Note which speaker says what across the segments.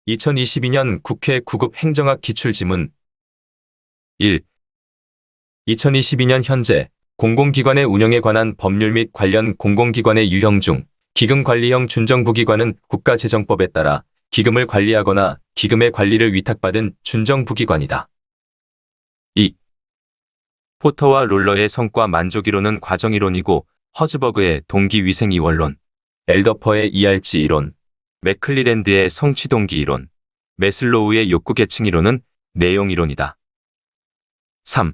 Speaker 1: 2022년 국회 구급 행정학 기출지문 1. 2022년 현재 공공기관의 운영에 관한 법률 및 관련 공공기관의 유형 중 기금관리형 준정부기관은 국가재정법에 따라 기금을 관리하거나 기금의 관리를 위탁받은 준정부기관이다. 2. 포터와 롤러의 성과 만족이론은 과정이론이고 허즈버그의 동기위생이원론, 엘더퍼의 이알지 이론, 맥클리랜드의 성취동기 이론, 메슬로우의 욕구계층이론은 내용이론이다. 3.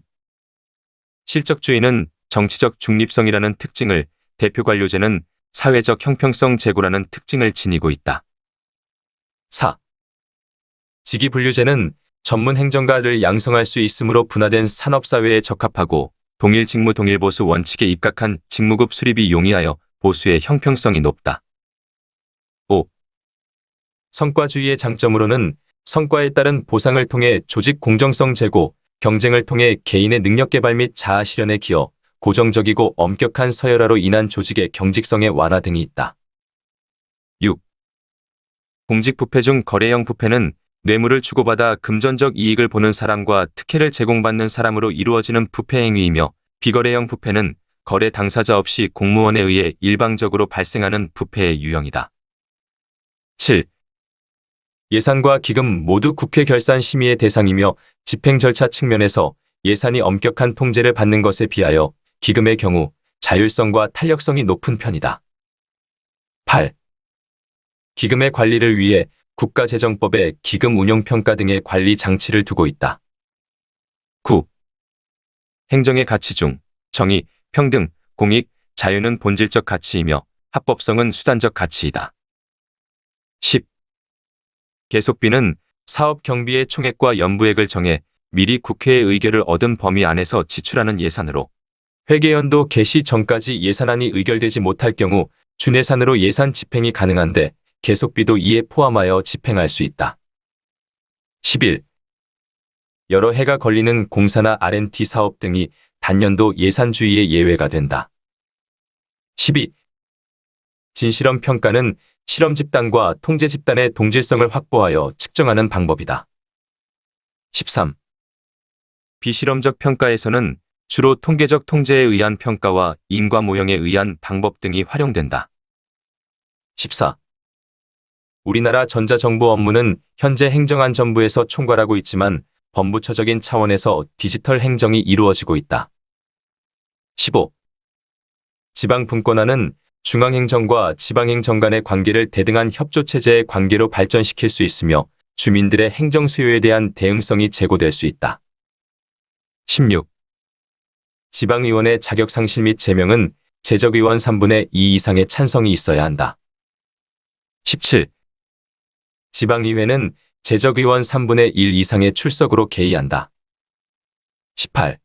Speaker 1: 실적주의는 정치적 중립성이라는 특징을, 대표관료제는 사회적 형평성 제고라는 특징을 지니고 있다. 4. 직위분류제는 전문 행정가를 양성할 수 있으므로 분화된 산업사회에 적합하고 동일 직무 동일 보수 원칙에 입각한 직무급 수립이 용이하여 보수의 형평성이 높다. 5. 성과주의의 장점으로는 성과에 따른 보상을 통해 조직 공정성 제고, 경쟁을 통해 개인의 능력 개발 및 자아 실현에 기여, 고정적이고 엄격한 서열화로 인한 조직의 경직성의 완화 등이 있다. 6. 공직부패 중 거래형 부패는 뇌물을 주고받아 금전적 이익을 보는 사람과 특혜를 제공받는 사람으로 이루어지는 부패 행위이며, 비거래형 부패는 거래 당사자 없이 공무원에 의해 일방적으로 발생하는 부패의 유형이다. 7. 예산과 기금 모두 국회 결산 심의의 대상이며 집행 절차 측면에서 예산이 엄격한 통제를 받는 것에 비하여 기금의 경우 자율성과 탄력성이 높은 편이다. 8. 기금의 관리를 위해 국가재정법에 기금 운용평가 등의 관리 장치를 두고 있다. 9. 행정의 가치 중 정의, 평등, 공익, 자유는 본질적 가치이며 합법성은 수단적 가치이다. 10. 계속비는 사업 경비의 총액과 연부액을 정해 미리 국회의 의결을 얻은 범위 안에서 지출하는 예산으로, 회계연도 개시 전까지 예산안이 의결되지 못할 경우 준예산으로 예산 집행이 가능한데 계속비도 이에 포함하여 집행할 수 있다. 11. 여러 해가 걸리는 공사나 R&D 사업 등이 단년도 예산주의의 예외가 된다. 12. 진실험 평가는 실험 집단과 통제 집단의 동질성을 확보하여 측정하는 방법이다. 13. 비실험적 평가에서는 주로 통계적 통제에 의한 평가와 인과 모형에 의한 방법 등이 활용된다. 14. 우리나라 전자정보 업무는 현재 행정안전부에서 총괄하고 있지만 범부처적인 차원에서 디지털 행정이 이루어지고 있다. 15. 지방분권화는 중앙행정과 지방행정 간의 관계를 대등한 협조체제의 관계로 발전시킬 수 있으며 주민들의 행정 수요에 대한 대응성이 제고될 수 있다. 16. 지방의원의 자격상실 및 제명은 재적의원 3분의 2 이상의 찬성이 있어야 한다. 17. 지방의회는 재적의원 3분의 1 이상의 출석으로 개의한다. 18.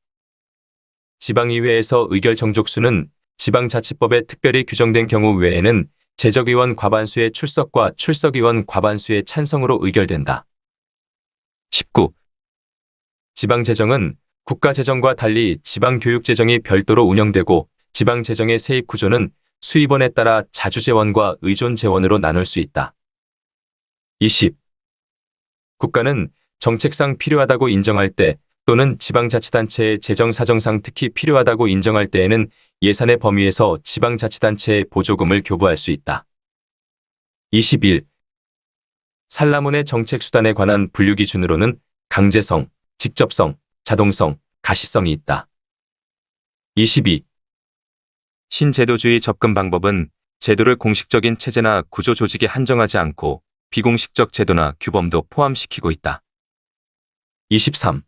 Speaker 1: 지방의회에서 의결 정족수는 지방자치법에 특별히 규정된 경우 외에는 재적의원 과반수의 출석과 출석의원 과반수의 찬성으로 의결된다. 19. 지방재정은 국가재정과 달리 지방교육재정이 별도로 운영되고 지방재정의 세입구조는 수입원에 따라 자주재원과 의존재원으로 나눌 수 있다. 20. 국가는 정책상 필요하다고 인정할 때 또는 지방자치단체의 재정 사정상 특히 필요하다고 인정할 때에는 예산의 범위에서 지방자치단체에 보조금을 교부할 수 있다. 21. 산라문의 정책수단에 관한 분류기준으로는 강제성, 직접성, 자동성, 가시성이 있다. 22. 신제도주의 접근 방법은 제도를 공식적인 체제나 구조 조직에 한정하지 않고 비공식적 제도나 규범도 포함시키고 있다. 23.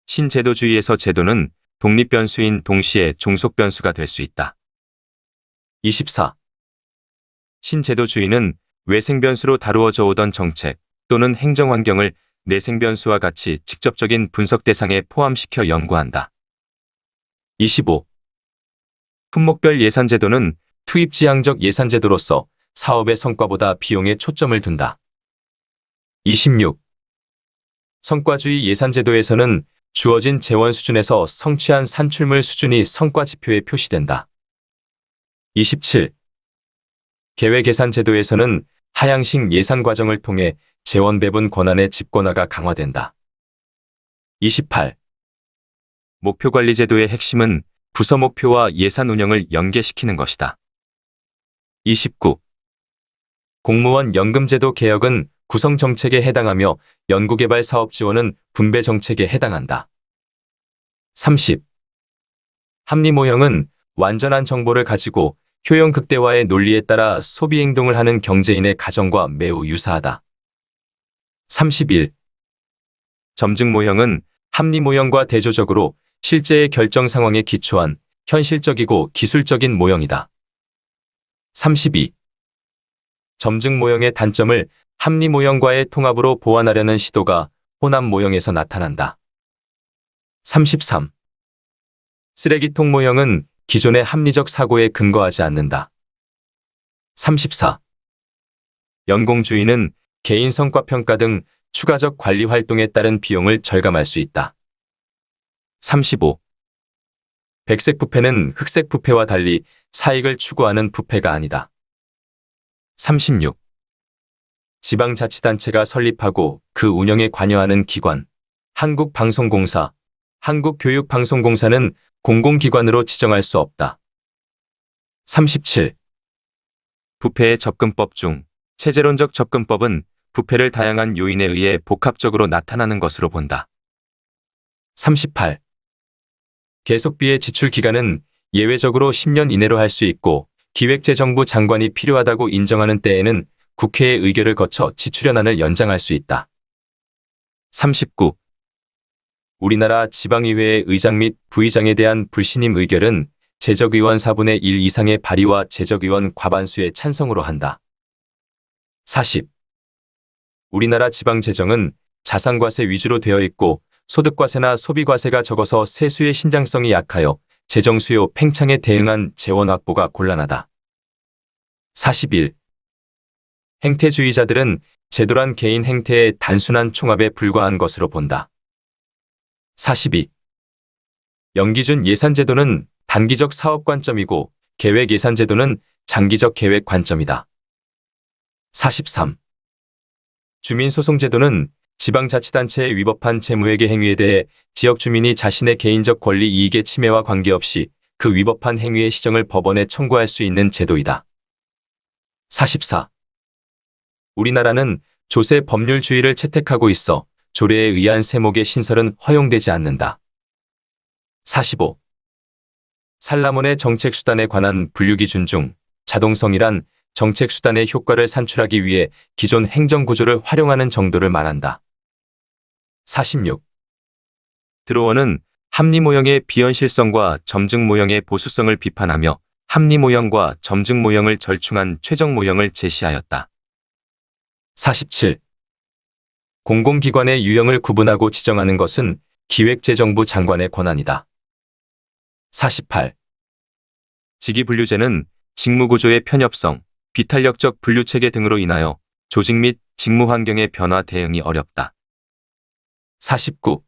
Speaker 1: 신제도주의에서 제도는 독립변수인 동시에 종속변수가 될 수 있다. 24. 신제도주의는 외생변수로 다루어져 오던 정책 또는 행정환경을 내생변수와 같이 직접적인 분석 대상에 포함시켜 연구한다. 25. 품목별 예산제도는 투입지향적 예산제도로서 사업의 성과보다 비용에 초점을 둔다. 26. 성과주의 예산제도에서는 주어진 재원 수준에서 성취한 산출물 수준이 성과지표에 표시된다. 27. 계획예산제도에서는 하향식 예산 과정을 통해 재원 배분 권한의 집권화가 강화된다. 28. 목표관리 제도의 핵심은 부서 목표와 예산 운영을 연계시키는 것이다. 29. 공무원 연금제도 개혁은 구성 정책에 해당하며 연구개발 사업 지원은 분배 정책에 해당한다. 30. 합리 모형은 완전한 정보를 가지고 효용 극대화의 논리에 따라 소비 행동을 하는 경제인의 가정과 매우 유사하다. 31. 점증 모형은 합리 모형과 대조적으로 실제의 결정 상황에 기초한 현실적이고 기술적인 모형이다. 32. 점증 모형의 단점을 합리 모형과의 통합으로 보완하려는 시도가 혼합 모형에서 나타난다. 33. 쓰레기통 모형은 기존의 합리적 사고에 근거하지 않는다. 34. 연공주의는 개인 성과 평가 등 추가적 관리 활동에 따른 비용을 절감할 수 있다. 35. 백색 부패는 흑색 부패와 달리 사익을 추구하는 부패가 아니다. 36. 지방자치단체가 설립하고 그 운영에 관여하는 기관, 한국방송공사, 한국교육방송공사는 공공기관으로 지정할 수 없다. 37. 부패의 접근법 중 체제론적 접근법은 부패를 다양한 요인에 의해 복합적으로 나타나는 것으로 본다. 38. 계속비의 지출 기간은 예외적으로 10년 이내로 할 수 있고 기획재정부 장관이 필요하다고 인정하는 때에는 국회의 의결을 거쳐 지출연한을 연장할 수 있다. 39. 우리나라 지방의회의 의장 및 부의장에 대한 불신임 의결은 재적의원 4분의 1 이상의 발의와 재적의원 과반수의 찬성으로 한다. 40. 우리나라 지방재정은 자산과세 위주로 되어 있고 소득과세나 소비과세가 적어서 세수의 신장성이 약하여 재정 수요 팽창에 대응한 재원 확보가 곤란하다. 41. 행태주의자들은 제도란 개인 행태의 단순한 총합에 불과한 것으로 본다. 42. 연기준 예산제도는 단기적 사업 관점이고 계획 예산제도는 장기적 계획 관점이다. 43. 주민소송제도는 지방자치단체에 위법한 재무회계 행위에 대해 지역 주민이 자신의 개인적 권리 이익의 침해와 관계없이 그 위법한 행위의 시정을 법원에 청구할 수 있는 제도이다. 44. 우리나라는 조세 법률주의를 채택하고 있어 조례에 의한 세목의 신설은 허용되지 않는다. 45. 산라몬의 정책수단에 관한 분류기준 중 자동성이란 정책수단의 효과를 산출하기 위해 기존 행정구조를 활용하는 정도를 말한다. 46. 드로어는 합리모형의 비현실성과 점증모형의 보수성을 비판하며 합리모형과 점증모형을 절충한 최적모형을 제시하였다. 47. 공공기관의 유형을 구분하고 지정하는 것은 기획재정부 장관의 권한이다. 48. 직위분류제는 직무구조의 편협성, 비탄력적 분류체계 등으로 인하여 조직 및 직무 환경의 변화 대응이 어렵다. 49.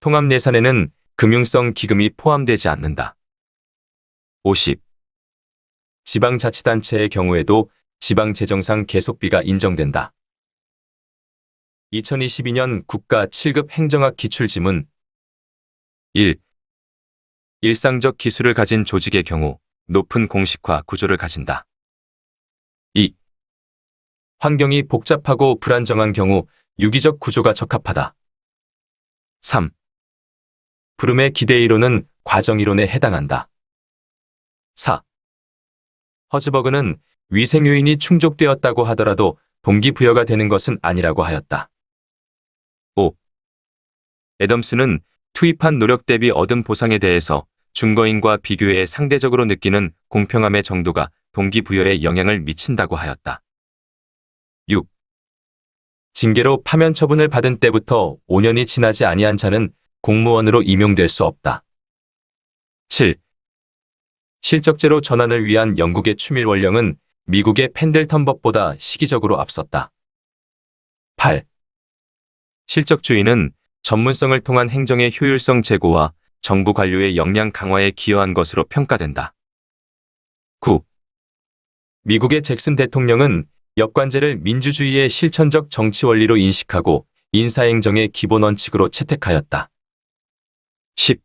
Speaker 1: 통합예산에는 금융성 기금이 포함되지 않는다. 50. 지방자치단체의 경우에도 지방재정상 계속비가 인정된다. 2022년 국가 7급 행정학 기출지문 1. 일상적 기술을 가진 조직의 경우 높은 공식화 구조를 가진다. 2. 환경이 복잡하고 불안정한 경우 유기적 구조가 적합하다. 3. 부름의 기대 이론은 과정 이론에 해당한다. 4. 허즈버그는 위생 요인이 충족되었다고 하더라도 동기부여가 되는 것은 아니라고 하였다. 5. 애덤스는 투입한 노력 대비 얻은 보상에 대해서 준거인과 비교해 상대적으로 느끼는 공평함의 정도가 동기부여에 영향을 미친다고 하였다. 6. 징계로 파면 처분을 받은 때부터 5년이 지나지 아니한 자는 공무원으로 임용될 수 없다. 7. 실적제로 전환을 위한 영국의 추밀 원령은 미국의 펜들턴법보다 시기적으로 앞섰다. 8. 실적주의는 전문성을 통한 행정의 효율성 제고와 정부 관료의 역량 강화에 기여한 것으로 평가된다. 9. 미국의 잭슨 대통령은 역관제를 민주주의의 실천적 정치 원리로 인식하고 인사행정의 기본 원칙으로 채택하였다. 10.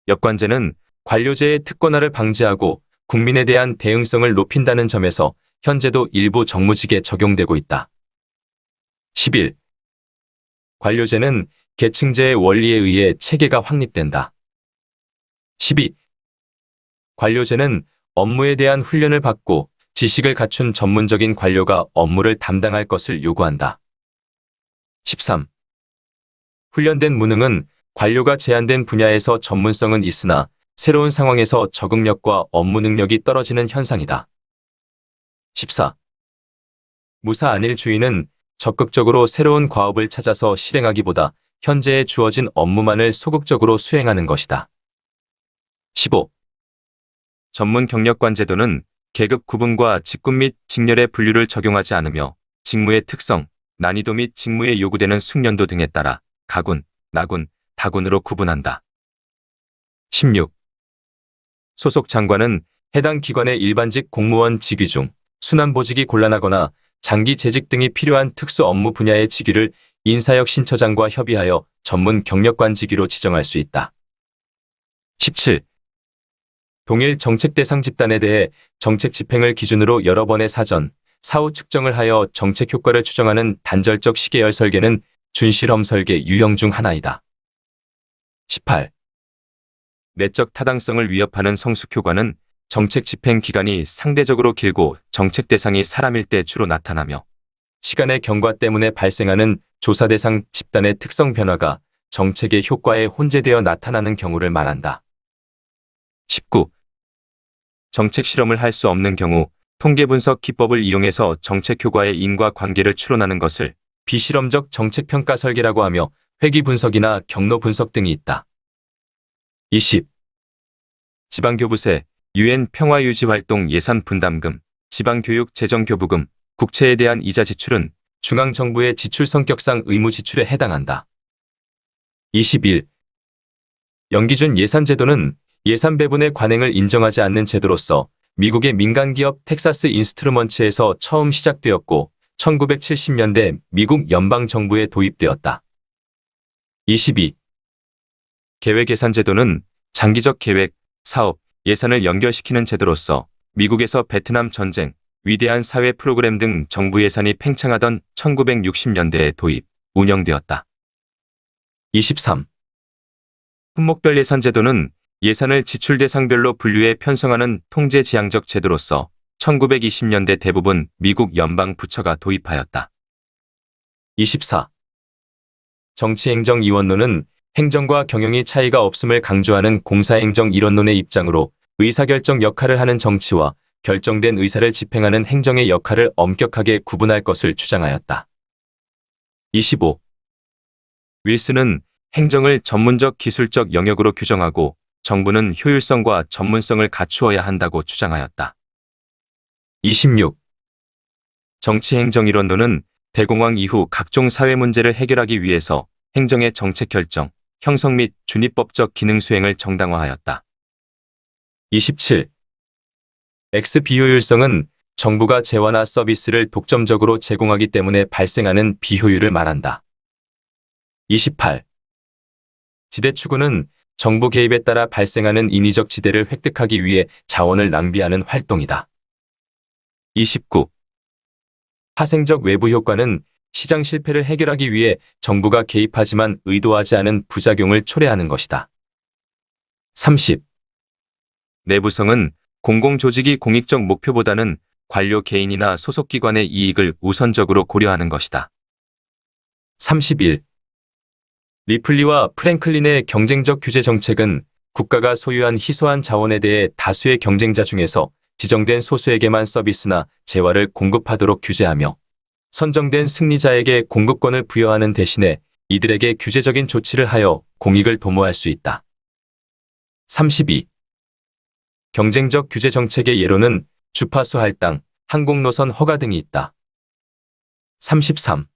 Speaker 1: 역관제는 관료제의 특권화를 방지하고 국민에 대한 대응성을 높인다는 점에서 현재도 일부 정무직에 적용되고 있다. 11. 관료제는 계층제의 원리에 의해 체계가 확립된다. 12. 관료제는 업무에 대한 훈련을 받고 지식을 갖춘 전문적인 관료가 업무를 담당할 것을 요구한다. 13. 훈련된 무능은 관료가 제한된 분야에서 전문성은 있으나 새로운 상황에서 적응력과 업무 능력이 떨어지는 현상이다. 14. 무사안일주의는 적극적으로 새로운 과업을 찾아서 실행하기보다 현재에 주어진 업무만을 소극적으로 수행하는 것이다. 15. 전문 경력관 제도는 계급 구분과 직군 및 직렬의 분류를 적용하지 않으며 직무의 특성, 난이도 및 직무에 요구되는 숙련도 등에 따라 가군, 나군, 다군으로 구분한다. 16. 소속 장관은 해당 기관의 일반직 공무원 직위 중 순환보직이 곤란하거나 장기 재직 등이 필요한 특수 업무 분야의 직위를 인사혁 신처장과 협의하여 전문 경력관 직위로 지정할 수 있다. 17. 동일 정책 대상 집단에 대해 정책 집행을 기준으로 여러 번의 사전, 사후 측정을 하여 정책 효과를 추정하는 단절적 시계열 설계는 준실험 설계 유형 중 하나이다. 18. 내적 타당성을 위협하는 성숙 효과는 정책 집행 기간이 상대적으로 길고 정책 대상이 사람일 때 주로 나타나며 시간의 경과 때문에 발생하는 조사 대상 집단의 특성 변화가 정책의 효과에 혼재되어 나타나는 경우를 말한다. 19. 정책 실험을 할 수 없는 경우 통계 분석 기법을 이용해서 정책 효과의 인과관계를 추론하는 것을 비실험적 정책 평가 설계라고 하며 회귀 분석이나 경로 분석 등이 있다. 20. 지방교부세, UN 평화유지활동 예산 분담금, 지방교육 재정교부금, 국채에 대한 이자 지출은 중앙정부의 지출 성격상 의무 지출에 해당한다. 21. 연기준 예산제도는 예산 배분의 관행을 인정하지 않는 제도로서 미국의 민간기업 텍사스 인스트루먼츠에서 처음 시작되었고 1970년대 미국 연방정부에 도입되었다. 22. 계획예산제도는 장기적 계획, 사업, 예산을 연결시키는 제도로서 미국에서 베트남 전쟁, 위대한 사회 프로그램 등 정부 예산이 팽창하던 1960년대에 도입, 운영되었다. 23. 품목별 예산제도는 예산을 지출 대상별로 분류해 편성하는 통제지향적 제도로서 1920년대 대부분 미국 연방 부처가 도입하였다. 24. 정치행정이원론은 행정과 경영이 차이가 없음을 강조하는 공사행정 이론론의 입장으로 의사결정 역할을 하는 정치와 결정된 의사를 집행하는 행정의 역할을 엄격하게 구분할 것을 주장하였다. 25. 윌슨은 행정을 전문적 기술적 영역으로 규정하고 정부는 효율성과 전문성을 갖추어야 한다고 주장하였다. 26. 정치행정이론론은 대공황 이후 각종 사회 문제를 해결하기 위해서 행정의 정책 결정, 형성 및 준입법적 기능 수행을 정당화하였다. 27. X-비효율성은 정부가 재화나 서비스를 독점적으로 제공하기 때문에 발생하는 비효율을 말한다. 28. 지대추구는 정부 개입에 따라 발생하는 인위적 지대를 획득하기 위해 자원을 낭비하는 활동이다. 29. 파생적 외부 효과는 시장 실패를 해결하기 위해 정부가 개입하지만 의도하지 않은 부작용을 초래하는 것이다. 30. 내부성은 공공조직이 공익적 목표보다는 관료 개인이나 소속기관의 이익을 우선적으로 고려하는 것이다. 31. 리플리와 프랭클린의 경쟁적 규제 정책은 국가가 소유한 희소한 자원에 대해 다수의 경쟁자 중에서 지정된 소수에게만 서비스나 재화를 공급하도록 규제하며 선정된 승리자에게 공급권을 부여하는 대신에 이들에게 규제적인 조치를 하여 공익을 도모할 수 있다. 32. 경쟁적 규제 정책의 예로는 주파수 할당, 항공노선 허가 등이 있다. 33.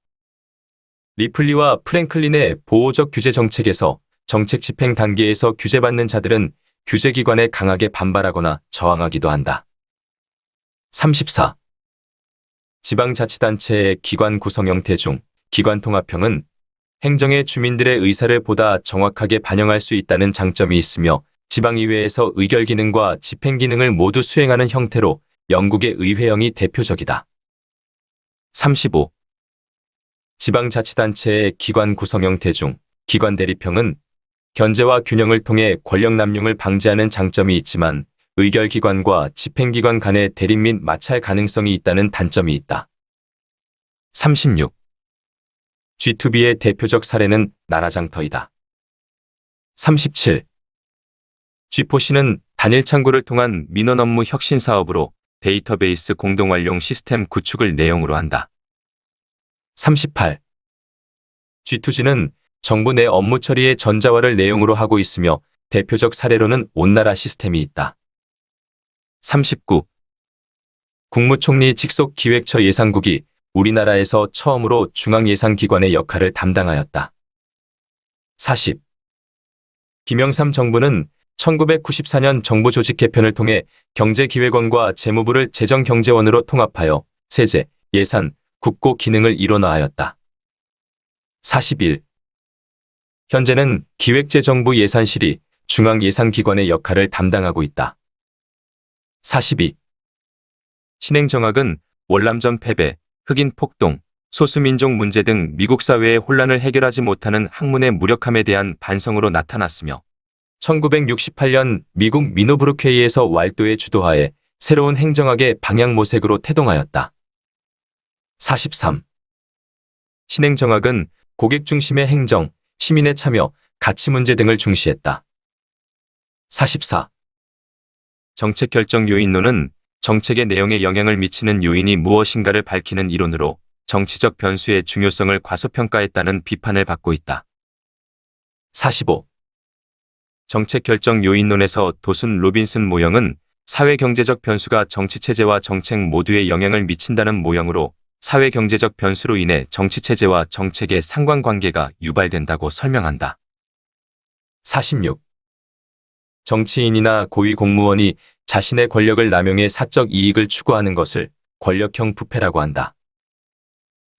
Speaker 1: 리플리와 프랭클린의 보호적 규제 정책에서 정책 집행 단계에서 규제받는 자들은 규제기관에 강하게 반발하거나 저항하기도 한다. 34. 지방자치단체의 기관 구성 형태 중 기관통합형은 행정의 주민들의 의사를 보다 정확하게 반영할 수 있다는 장점이 있으며 지방의회에서 의결 기능과 집행 기능을 모두 수행하는 형태로 영국의 의회형이 대표적이다. 35. 지방자치단체의 기관 구성 형태 중 기관대립형은 견제와 균형을 통해 권력 남용을 방지하는 장점이 있지만 의결기관과 집행기관 간의 대립 및 마찰 가능성이 있다는 단점이 있다. 36. G2B의 대표적 사례는 나라장터이다. 37. G4C는 단일 창구를 통한 민원 업무 혁신 사업으로 데이터베이스 공동활용 시스템 구축을 내용으로 한다. 38. G2G는 정부 내 업무 처리의 전자화를 내용으로 하고 있으며 대표적 사례로는 온나라 시스템이 있다. 39. 국무총리 직속 기획처 예산국이 우리나라에서 처음으로 중앙예산기관의 역할을 담당하였다. 40. 김영삼 정부는 1994년 정부 조직 개편을 통해 경제기획원과 재무부를 재정경제원으로 통합하여 세제, 예산, 국고 기능을 일원화하였다. 41. 현재는 기획재정부 예산실이 중앙예산기관의 역할을 담당하고 있다. 42. 신행정학은 월남전 패배, 흑인 폭동, 소수민족 문제 등 미국 사회의 혼란을 해결하지 못하는 학문의 무력함에 대한 반성으로 나타났으며 1968년 미국 미노브룩 회의에서 왈도의 주도하에 새로운 행정학의 방향 모색으로 태동하였다. 43. 신행정학은 고객 중심의 행정, 시민의 참여, 가치 문제 등을 중시했다. 44. 정책 결정 요인론은 정책의 내용에 영향을 미치는 요인이 무엇인가를 밝히는 이론으로 정치적 변수의 중요성을 과소평가했다는 비판을 받고 있다. 45. 정책 결정 요인론에서 도슨 로빈슨 모형은 사회경제적 변수가 정치체제와 정책 모두에 영향을 미친다는 모형으로 사회경제적 변수로 인해 정치체제와 정책의 상관관계가 유발된다고 설명한다. 46. 정치인이나 고위공무원이 자신의 권력을 남용해 사적 이익을 추구하는 것을 권력형 부패라고 한다.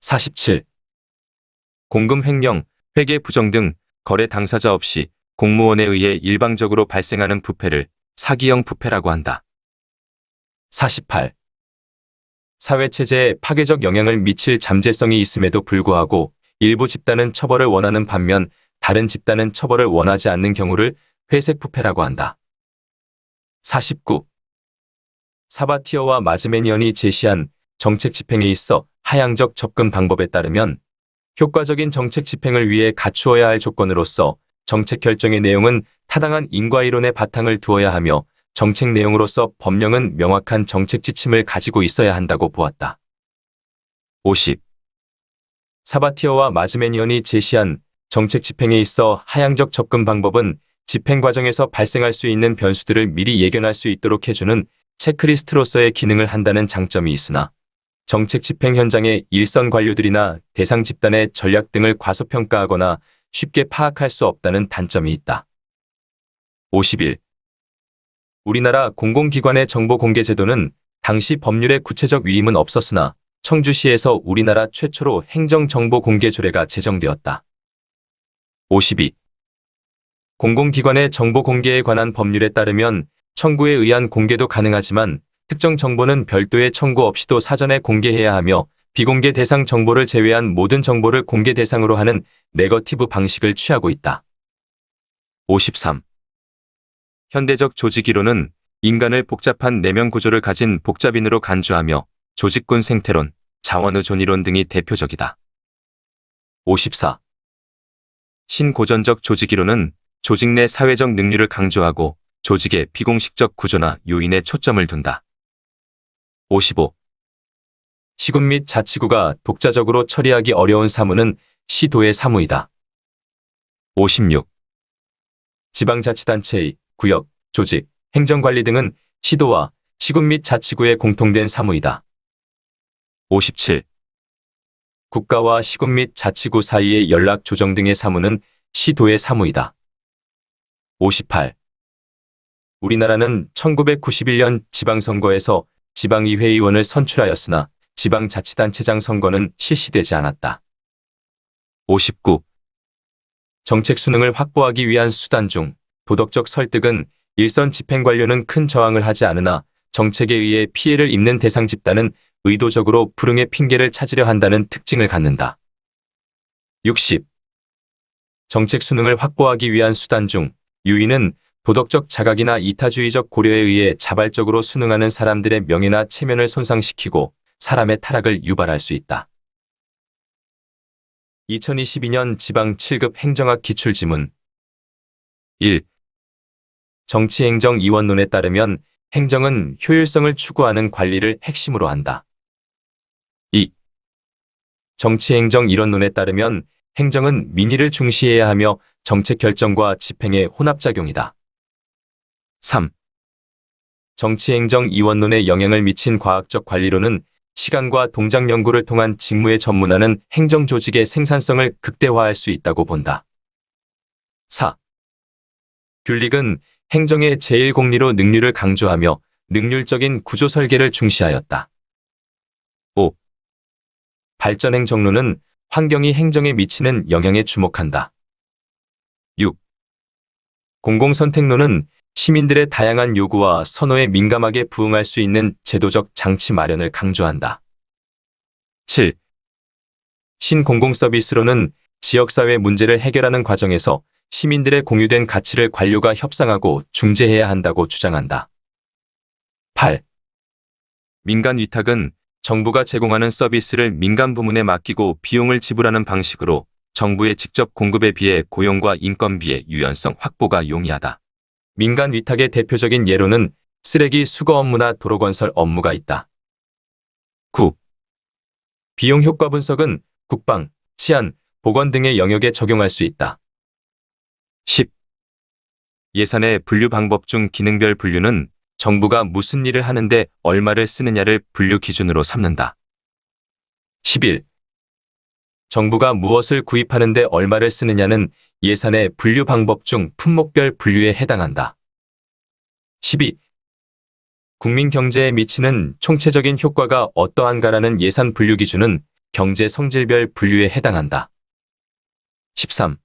Speaker 1: 47. 공금 횡령, 회계 부정 등 거래 당사자 없이 공무원에 의해 일방적으로 발생하는 부패를 사기형 부패라고 한다. 48. 사회체제에 파괴적 영향을 미칠 잠재성이 있음에도 불구하고 일부 집단은 처벌을 원하는 반면 다른 집단은 처벌을 원하지 않는 경우를 회색 부패라고 한다. 49. 사바티어와 마즈메니언이 제시한 정책 집행에 있어 하향적 접근 방법에 따르면 효과적인 정책 집행을 위해 갖추어야 할 조건으로서 정책 결정의 내용은 타당한 인과이론의 바탕을 두어야 하며 정책 내용으로서 법령은 명확한 정책 지침을 가지고 있어야 한다고 보았다. 50. 사바티어와 마즈메니언이 제시한 정책 집행에 있어 하향적 접근 방법은 집행 과정에서 발생할 수 있는 변수들을 미리 예견할 수 있도록 해주는 체크리스트로서의 기능을 한다는 장점이 있으나 정책 집행 현장의 일선 관료들이나 대상 집단의 전략 등을 과소평가하거나 쉽게 파악할 수 없다는 단점이 있다. 51. 우리나라 공공기관의 정보 공개 제도는 당시 법률의 구체적 위임은 없었으나 청주시에서 우리나라 최초로 행정정보 공개 조례가 제정되었다. 52. 공공기관의 정보 공개에 관한 법률에 따르면 청구에 의한 공개도 가능하지만 특정 정보는 별도의 청구 없이도 사전에 공개해야 하며 비공개 대상 정보를 제외한 모든 정보를 공개 대상으로 하는 네거티브 방식을 취하고 있다. 53. 현대적 조직이론은 인간을 복잡한 내면 구조를 가진 복잡인으로 간주하며 조직군 생태론, 자원의존이론 등이 대표적이다. 54. 신고전적 조직이론은 조직 내 사회적 능률을 강조하고 조직의 비공식적 구조나 요인에 초점을 둔다. 55. 시군 및 자치구가 독자적으로 처리하기 어려운 사무는 시도의 사무이다. 56. 지방자치단체의 구역, 조직, 행정관리 등은 시도와 시군 및 자치구의 공통된 사무이다. 57. 국가와 시군 및 자치구 사이의 연락 조정 등의 사무는 시도의 사무이다. 58. 우리나라는 1991년 지방선거에서 지방의회의원을 선출하였으나 지방자치단체장 선거는 실시되지 않았다. 59. 정책 수능을 확보하기 위한 수단 중 도덕적 설득은 일선 집행관료는 큰 저항을 하지 않으나 정책에 의해 피해를 입는 대상 집단은 의도적으로 불응의 핑계를 찾으려 한다는 특징을 갖는다. 60. 정책 수능을 확보하기 위한 수단 중 유의는 도덕적 자각이나 이타주의적 고려에 의해 자발적으로 수능하는 사람들의 명예나 체면을 손상시키고 사람의 타락을 유발할 수 있다. 2022년 지방 7급 행정학 기출지문 1. 정치행정이원론에 따르면 행정은 효율성을 추구하는 관리를 핵심으로 한다. 2. 정치행정이론론에 따르면 행정은 민의를 중시해야 하며 정책 결정과 집행의 혼합작용이다. 3. 정치행정이원론에 영향을 미친 과학적 관리론은 시간과 동작 연구를 통한 직무에 전문하는 행정조직의 생산성을 극대화할 수 있다고 본다. 4. 귤릭은 행정의 제1공리로 능률을 강조하며 능률적인 구조 설계를 중시하였다. 5. 발전행정론은 환경이 행정에 미치는 영향에 주목한다. 6. 공공선택론은 시민들의 다양한 요구와 선호에 민감하게 부응할 수 있는 제도적 장치 마련을 강조한다. 7. 신공공서비스론은 지역사회 문제를 해결하는 과정에서 시민들의 공유된 가치를 관료가 협상하고 중재해야 한다고 주장한다. 8. 민간 위탁은 정부가 제공하는 서비스를 민간 부문에 맡기고 비용을 지불하는 방식으로 정부의 직접 공급에 비해 고용과 인건비의 유연성 확보가 용이하다. 민간 위탁의 대표적인 예로는 쓰레기 수거 업무나 도로건설 업무가 있다. 9. 비용 효과 분석은 국방, 치안, 보건 등의 영역에 적용할 수 있다. 10. 예산의 분류 방법 중 기능별 분류는 정부가 무슨 일을 하는데 얼마를 쓰느냐를 분류 기준으로 삼는다. 11. 정부가 무엇을 구입하는데 얼마를 쓰느냐는 예산의 분류 방법 중 품목별 분류에 해당한다. 12. 국민 경제에 미치는 총체적인 효과가 어떠한가라는 예산 분류 기준은 경제 성질별 분류에 해당한다. 13.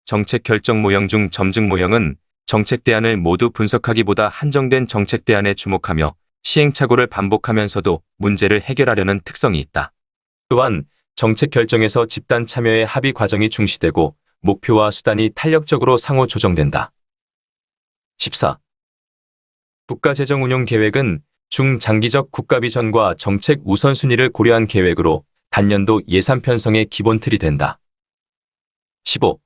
Speaker 1: 정책 결정 모형 중 점증 모형은 정책 대안을 모두 분석하기보다 한정된 정책 대안에 주목하며 시행착오를 반복하면서도 문제를 해결하려는 특성이 있다. 또한 정책 결정에서 집단 참여의 합의 과정이 중시되고 목표와 수단이 탄력적으로 상호 조정된다. 14. 국가재정운용계획은 중장기적 국가비전과 정책 우선순위를 고려한 계획으로 단년도 예산 편성의 기본 틀이 된다. 15.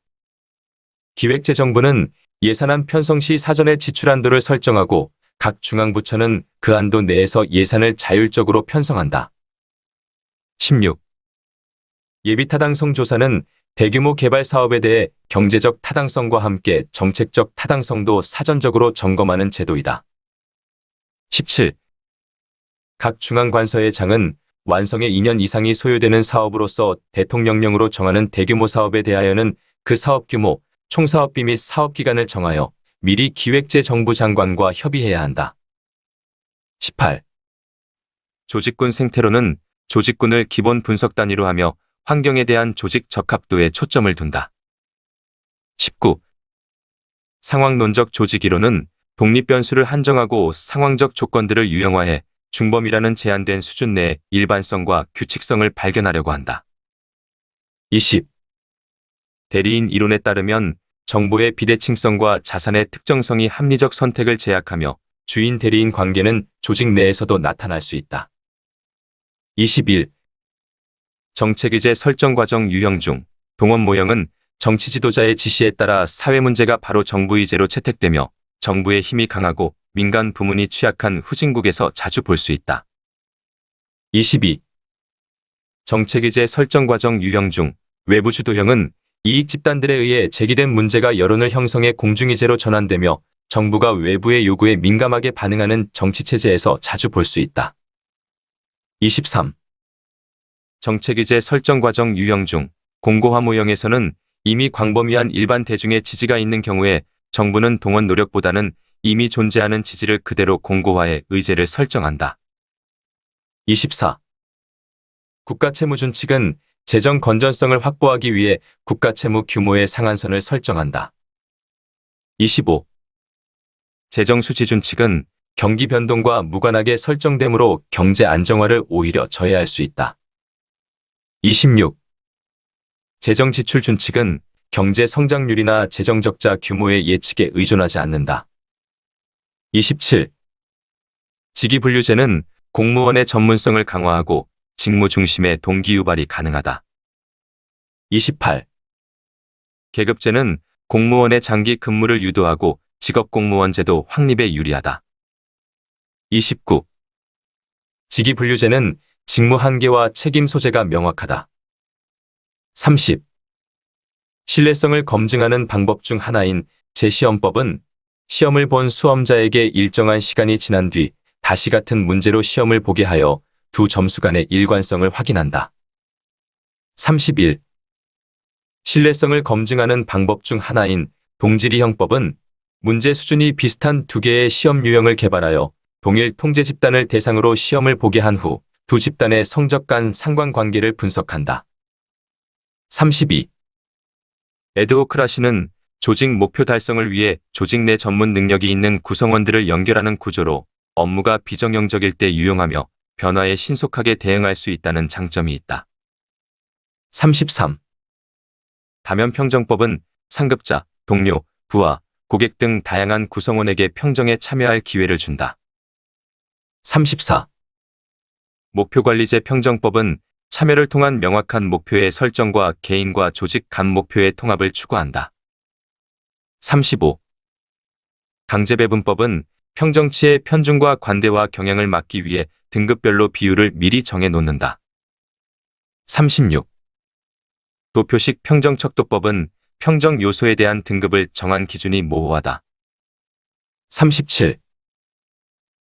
Speaker 1: 기획재정부는 예산안 편성 시 사전에 지출한도를 설정하고 각 중앙부처는 그 한도 내에서 예산을 자율적으로 편성한다. 16. 예비타당성 조사는 대규모 개발 사업에 대해 경제적 타당성과 함께 정책적 타당성도 사전적으로 점검하는 제도이다. 17. 각 중앙관서의 장은 완성에 2년 이상이 소요되는 사업으로서 대통령령으로 정하는 대규모 사업에 대하여는 그 사업 규모, 총사업비 및 사업기간을 정하여 미리 기획재정부 장관과 협의해야 한다. 18. 조직군 생태론은 조직군을 기본 분석 단위로 하며 환경에 대한 조직 적합도에 초점을 둔다. 19. 상황론적 조직이론은 독립변수를 한정하고 상황적 조건들을 유형화해 중범위라는 제한된 수준 내에 일반성과 규칙성을 발견하려고 한다. 20. 대리인 이론에 따르면 정보의 비대칭성과 자산의 특정성이 합리적 선택을 제약하며 주인 대리인 관계는 조직 내에서도 나타날 수 있다. 21. 정책의제 설정 과정 유형 중 동원 모형은 정치 지도자의 지시에 따라 사회 문제가 바로 정부 의제로 채택되며 정부의 힘이 강하고 민간 부문이 취약한 후진국에서 자주 볼 수 있다. 22. 정책의제 설정 과정 유형 중 외부 주도형은 이익 집단들에 의해 제기된 문제가 여론을 형성해 공중의제로 전환되며 정부가 외부의 요구에 민감하게 반응하는 정치체제에서 자주 볼 수 있다. 23. 정책의제 설정 과정 유형 중 공고화 모형에서는 이미 광범위한 일반 대중의 지지가 있는 경우에 정부는 동원 노력보다는 이미 존재하는 지지를 그대로 공고화해 의제를 설정한다. 24. 국가채무준칙은 재정 건전성을 확보하기 위해 국가채무 규모의 상한선을 설정한다. 25. 재정수지준칙은 경기 변동과 무관하게 설정되므로 경제 안정화를 오히려 저해할 수 있다. 26. 재정지출준칙은 경제 성장률이나 재정적자 규모의 예측에 의존하지 않는다. 27. 직위분류제는 공무원의 전문성을 강화하고 직무 중심의 동기 유발이 가능하다. 28. 계급제는 공무원의 장기 근무를 유도하고 직업공무원제도 확립에 유리하다. 29. 직위분류제는 직무 한계와 책임 소재가 명확하다. 30. 신뢰성을 검증하는 방법 중 하나인 재시험법은 시험을 본 수험자에게 일정한 시간이 지난 뒤 다시 같은 문제로 시험을 보게 하여 두 점수 간의 일관성을 확인한다. 31. 신뢰성을 검증하는 방법 중 하나인 동질이형법은 문제 수준이 비슷한 두 개의 시험 유형을 개발하여 동일 통제 집단을 대상으로 시험을 보게 한 후 두 집단의 성적 간 상관관계를 분석한다. 32. 에드호크라시는 조직 목표 달성을 위해 조직 내 전문 능력이 있는 구성원들을 연결하는 구조로 업무가 비정형적일 때 유용하며 변화에 신속하게 대응할 수 있다는 장점이 있다. 33. 다면평정법은 상급자, 동료, 부하, 고객 등 다양한 구성원에게 평정에 참여할 기회를 준다. 34. 목표관리제 평정법은 참여를 통한 명확한 목표의 설정과 개인과 조직 간 목표의 통합을 추구한다. 35. 강제배분법은 평정치의 편중과 관대와 경향을 막기 위해 등급별로 비율을 미리 정해 놓는다. 36. 도표식 평정척도법은 평정 요소에 대한 등급을 정한 기준이 모호하다. 37.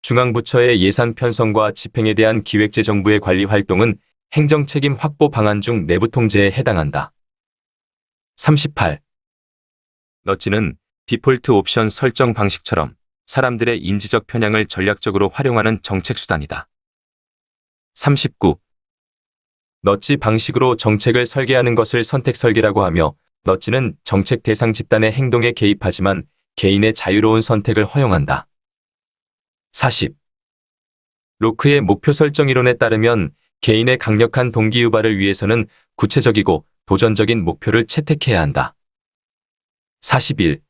Speaker 1: 중앙부처의 예산 편성과 집행에 대한 기획재정부의 관리 활동은 행정책임 확보 방안 중 내부 통제에 해당한다. 38. 너찌는 디폴트 옵션 설정 방식처럼 사람들의 인지적 편향을 전략적으로 활용하는 정책 수단이다. 39. 너찌 방식으로 정책을 설계하는 것을 선택 설계라고 하며 너찌는 정책 대상 집단의 행동에 개입하지만 개인의 자유로운 선택을 허용한다. 40. 로크의 목표 설정 이론에 따르면 개인의 강력한 동기 유발을 위해서는 구체적이고 도전적인 목표를 채택해야 한다. 41.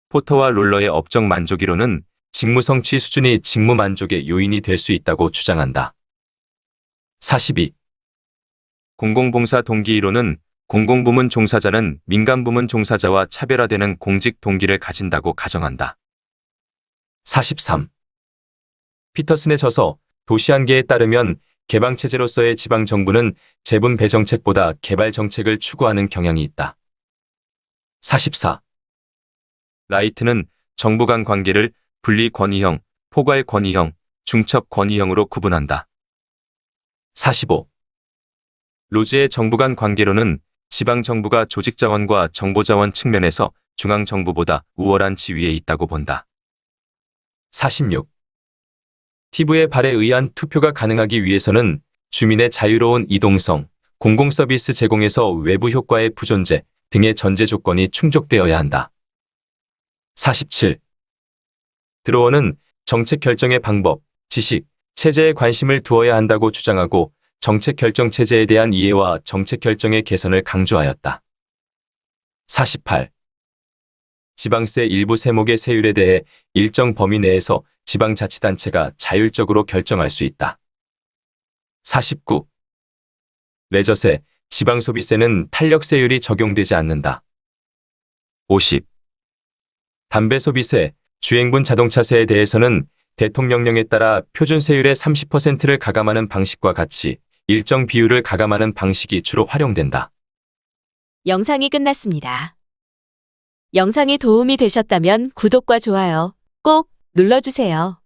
Speaker 1: 포터와 롤러의 업적 만족 이론은 직무 성취 수준이 직무 만족의 요인이 될 수 있다고 주장한다. 42. 공공봉사 동기 이론은 공공부문 종사자는 민간부문 종사자와 차별화되는 공직 동기를 가진다고 가정한다. 43. 피터슨의 저서 도시한계에 따르면 개방체제로서의 지방정부는 재분 배정책보다 개발 정책을 추구하는 경향이 있다. 44. 라이트는 정부 간 관계를 분리권위형, 포괄권위형, 중첩권위형으로 구분한다. 45. 로즈의 정부 간 관계로는 지방정부가 조직자원과 정보자원 측면에서 중앙정부보다 우월한 지위에 있다고 본다. 46. 피부의 발에 의한 투표가 가능하기 위해서는 주민의 자유로운 이동성, 공공서비스 제공에서 외부 효과의 부존재 등의 전제 조건이 충족되어야 한다. 47. 드로어는 정책 결정의 방법, 지식, 체제에 관심을 두어야 한다고 주장하고 정책 결정 체제에 대한 이해와 정책 결정의 개선을 강조하였다. 48. 지방세 일부 세목의 세율에 대해 일정 범위 내에서 지방자치단체가 자율적으로 결정할 수 있다. 49. 레저세, 지방소비세는 탄력세율이 적용되지 않는다. 50. 담배소비세, 주행분 자동차세에 대해서는 대통령령에 따라 표준세율의 30%를 가감하는 방식과 같이 일정 비율을 가감하는 방식이 주로 활용된다.
Speaker 2: 영상이 끝났습니다. 영상이 도움이 되셨다면 구독과 좋아요 꼭 눌러주세요.